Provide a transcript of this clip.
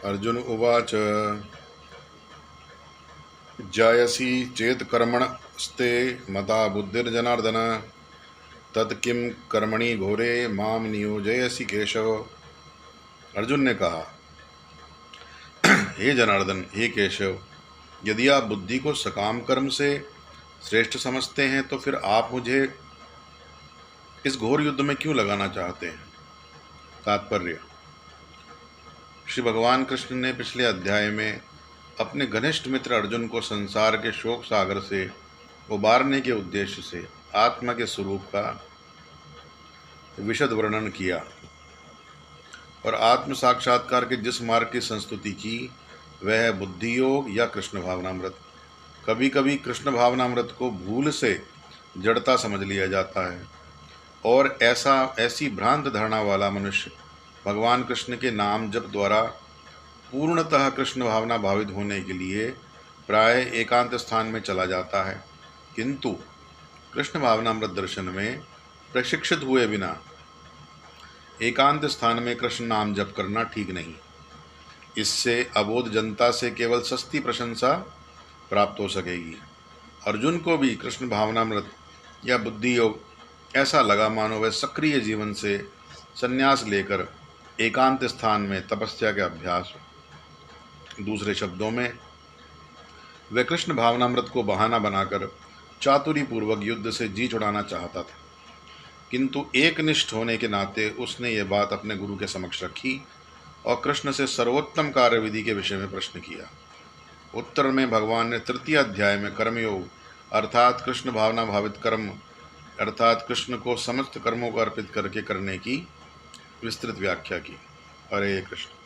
अर्जुन उवाच जायसी चेत कर्मणस्ते मता बुद्धिर्जनार्दन तत्किं कर्मणि घोरे माम नियोजयसि केशव। अर्जुन ने कहा, हे जनार्दन, हे केशव, यदि आप बुद्धि को सकाम कर्म से श्रेष्ठ समझते हैं तो फिर आप मुझे इस घोर युद्ध में क्यों लगाना चाहते हैं। तात्पर्य: श्री भगवान कृष्ण ने पिछले अध्याय में अपने घनिष्ठ मित्र अर्जुन को संसार के शोक सागर से उबारने के उद्देश्य से आत्मा के स्वरूप का विशद वर्णन किया और आत्म साक्षात्कार के जिस मार्ग की संस्तुति की वह है बुद्धि योग या कृष्ण भावनामृत। कभी कभी कृष्ण भावनामृत को भूल से जड़ता समझ लिया जाता है और ऐसी भ्रांत धारणा वाला मनुष्य भगवान कृष्ण के नाम जप द्वारा पूर्णतः कृष्ण भावना भावित होने के लिए प्राय एकांत स्थान में चला जाता है, किंतु कृष्ण भावनामृत दर्शन में प्रशिक्षित हुए बिना एकांत स्थान में कृष्ण नाम जप करना ठीक नहीं। इससे अबोध जनता से केवल सस्ती प्रशंसा प्राप्त हो सकेगी। अर्जुन को भी कृष्ण भावनामृत या बुद्धि योग ऐसा लगा मानो वह सक्रिय जीवन से संन्यास लेकर एकांत स्थान में तपस्या के अभ्यास। दूसरे शब्दों में वह कृष्ण भावनामृत को बहाना बनाकर चातुरी पूर्वक युद्ध से जी छुड़ाना चाहता था, किंतु एकनिष्ठ होने के नाते उसने यह बात अपने गुरु के समक्ष रखी और कृष्ण से सर्वोत्तम कार्यविधि के विषय में प्रश्न किया। उत्तर में भगवान ने तृतीय अध्याय में कर्मयोग अर्थात कृष्ण भावना भावित कर्म अर्थात कृष्ण को समस्त कर्मों को अर्पित करके करने की विस्तृत व्याख्या की। हरे कृष्ण।